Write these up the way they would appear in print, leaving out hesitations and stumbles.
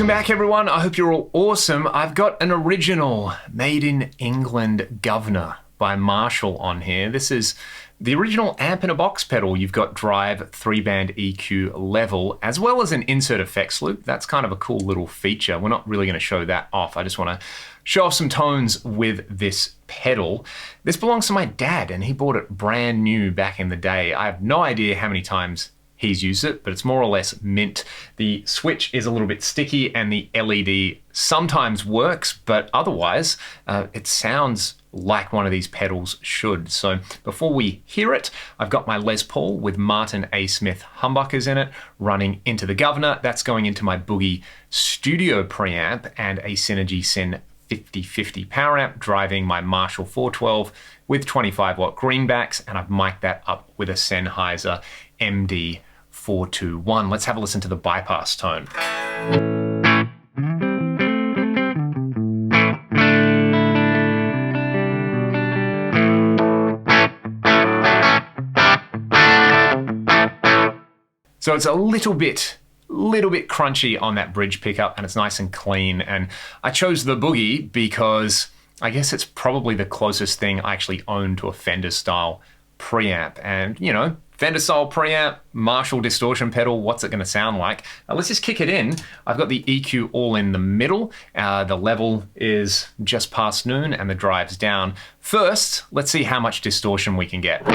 Welcome back, everyone. I hope you're all awesome. I've got an original made in England Guv'nor by Marshall on here. This is the original amp in a box pedal. You've got drive, 3-band EQ level, as well as an insert effects loop. That's kind of a cool little feature. We're not really going to show that off. I just want to show off some tones with this pedal. This belongs to my dad, and he bought it brand new back in the day. I have no idea how many times he's used it, but it's more or less mint. The switch is a little bit sticky and the LED sometimes works, but otherwise it sounds like one of these pedals should. So before we hear it, I've got my Les Paul with Martin A. Smith humbuckers in it running into the Guv'nor. That's going into my Boogie Studio preamp and a Synergy Syn 5050 power amp driving my Marshall 412 with 25 watt greenbacks, and I've mic'd that up with a Sennheiser MD421. Let's have a listen to the bypass tone. So it's a little bit crunchy on that bridge pickup, and it's nice and clean. And I chose the Boogie because I guess it's probably the closest thing I actually own to a Fender style preamp. And you know, Fender style preamp, Marshall distortion pedal, what's it gonna sound like? Let's just kick it in. I've got the EQ all in the middle. The level is just past noon and the drive's down. First, let's see how much distortion we can get.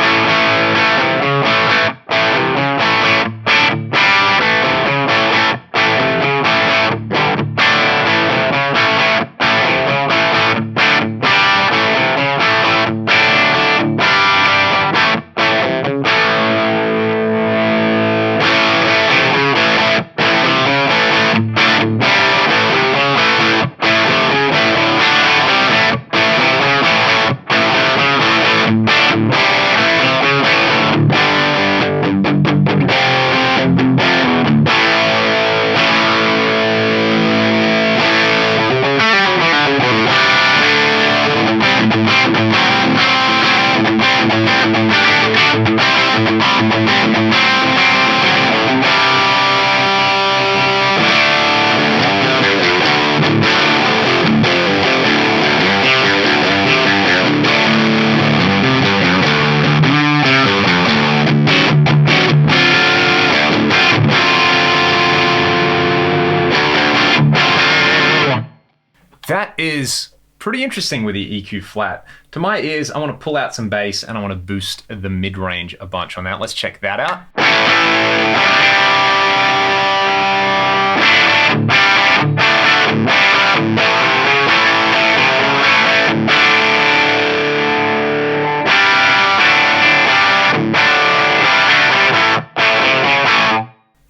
That is pretty interesting with the EQ flat. To my ears, I want to pull out some bass and I want to boost the mid-range a bunch on that. Let's check that out.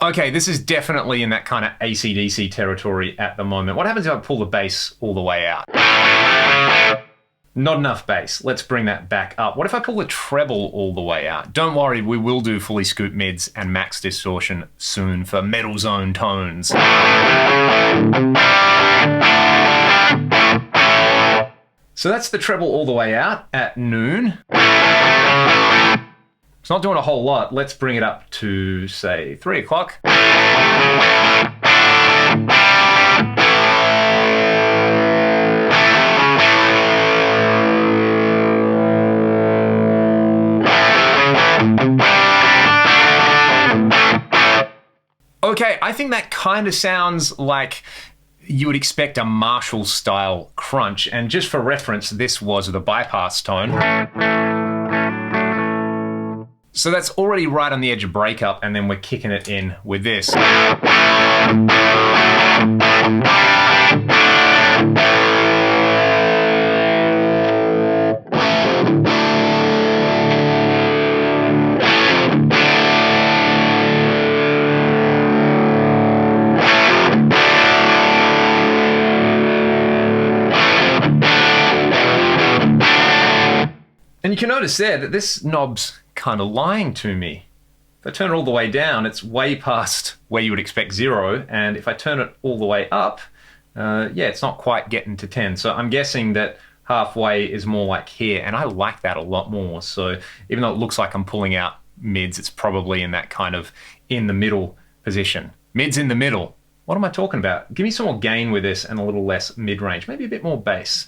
Okay, this is definitely in that kind of AC/DC territory at the moment. What happens if I pull the bass all the way out? Not enough bass. Let's bring that back up. What if I pull the treble all the way out? Don't worry, we will do fully scooped mids and max distortion soon for metal zone tones. So that's the treble all the way out at noon. It's not doing a whole lot. Let's bring it up to, say, 3 o'clock. Okay, I think that kind of sounds like you would expect a Marshall style crunch. And just for reference, this was the bypass tone. So that's already right on the edge of breakup, and then we're kicking it in with this. And you can notice there that this knob's kind of lying to me. If I turn it all the way down, it's way past where you would expect 0, and if I turn it all the way up, yeah, it's not quite getting to 10. So I'm guessing that halfway is more like here, and I like that a lot more. So even though it looks like I'm pulling out mids, it's probably in that kind of in the middle position. Mids in the middle. What am I talking about? Give me some more gain with this and a little less mid-range, maybe a bit more bass.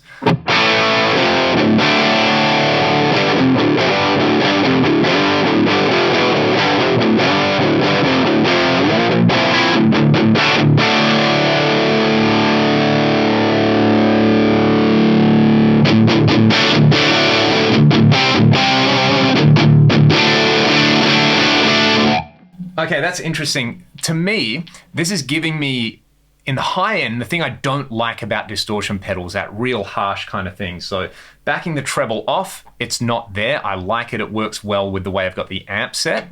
Okay, that's interesting. To me, this is giving me, in the high end, the thing I don't like about distortion pedals, that real harsh kind of thing. So backing the treble off, it's not there. I like it. It works well with the way I've got the amp set.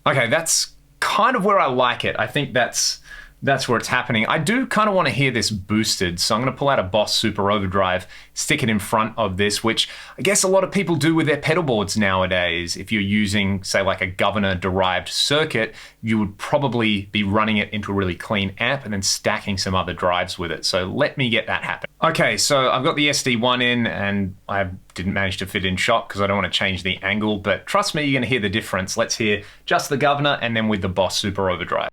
Okay, that's kind of where I like it. I think that's where it's happening. I do kind of want to hear this boosted, so I'm going to pull out a Boss Super Overdrive, stick it in front of this, which I guess a lot of people do with their pedal boards nowadays. If you're using, say, like a Guv'nor-derived circuit, you would probably be running it into a really clean amp and then stacking some other drives with it. So let me get that happen. Okay, so I've got the SD1 in, and I didn't manage to fit in shot because I don't want to change the angle, but trust me, you're going to hear the difference. Let's hear just the Guv'nor and then with the Boss Super Overdrive.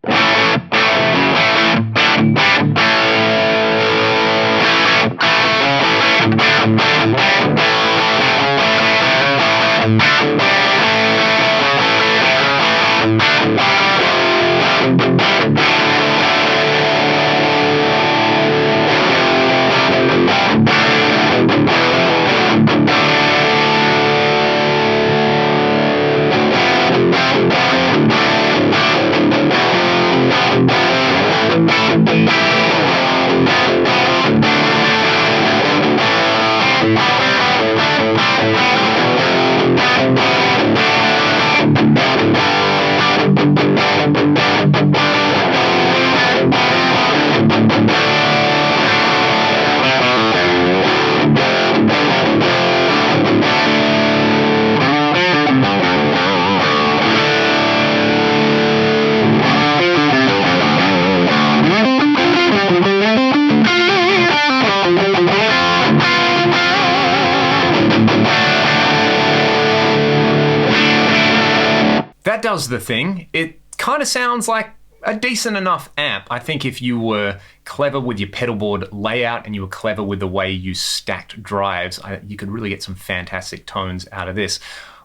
That does the thing. It kind of sounds like a decent enough amp. I think if you were clever with your pedal board layout and you were clever with the way you stacked drives, you could really get some fantastic tones out of this.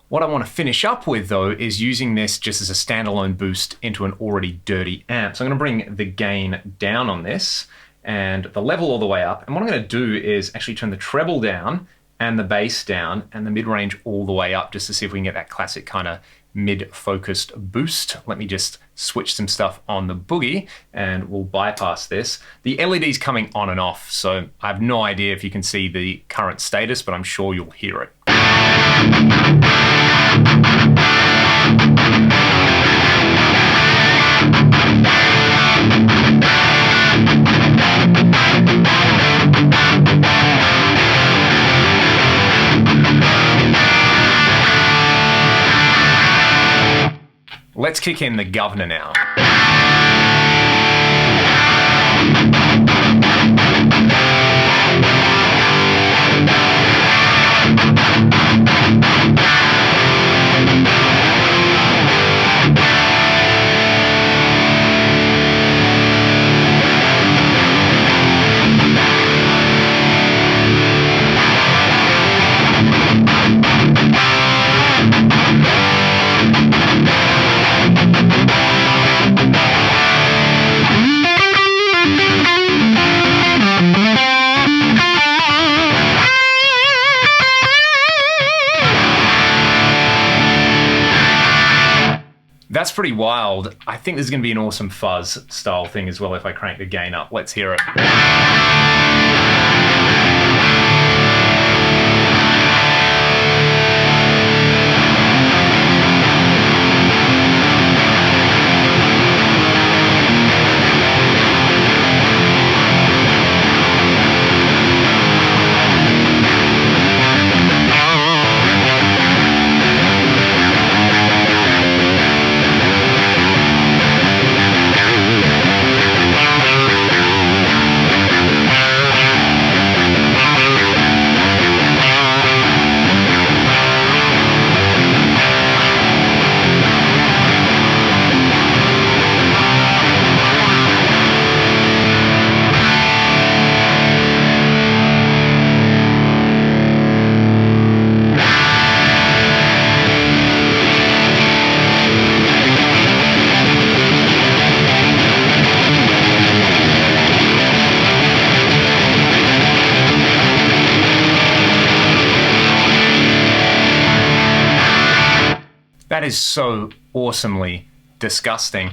What I want to finish up with though is using this just as a standalone boost into an already dirty amp. So I'm going to bring the gain down on this and the level all the way up. And what I'm going to do is actually turn the treble down and the bass down and the mid-range all the way up just to see if we can get that classic kind of mid-focused boost. Let me just switch some stuff on the boogie and we'll bypass this. The LED's coming on and off, so I have no idea if you can see the current status, but I'm sure you'll hear it. Let's kick in the Guv'nor now. That's pretty wild. I think there's going to be an awesome fuzz style thing as well if I crank the gain up. Let's hear it. That is so awesomely disgusting.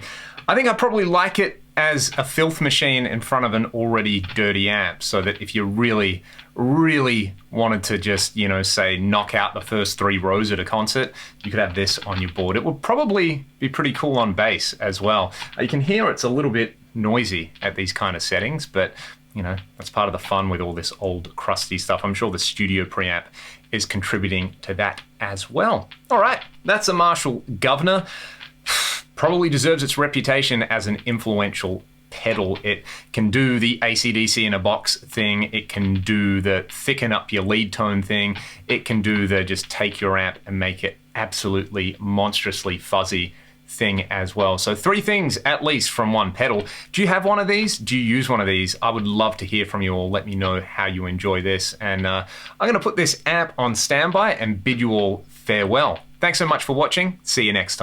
I think I probably like it as a filth machine in front of an already dirty amp, so that if you really, really wanted to just, you know, say knock out the first 3 rows at a concert, you could have this on your board. It would probably be pretty cool on bass as well. You can hear it's a little bit noisy at these kind of settings, but you know, that's part of the fun with all this old crusty stuff. I'm sure the studio preamp is contributing to that as well. All right, that's a Marshall Guv'nor. Probably deserves its reputation as an influential pedal. It can do the AC/DC in a box thing. It can do the thicken up your lead tone thing. It can do the just take your amp and make it absolutely monstrously fuzzy thing as well. So 3 things at least from one pedal. Do you have one of these? Do you use one of these? I would love to hear from you all. Let me know how you enjoy this. And I'm going to put this amp on standby and bid you all farewell. Thanks so much for watching. See you next time.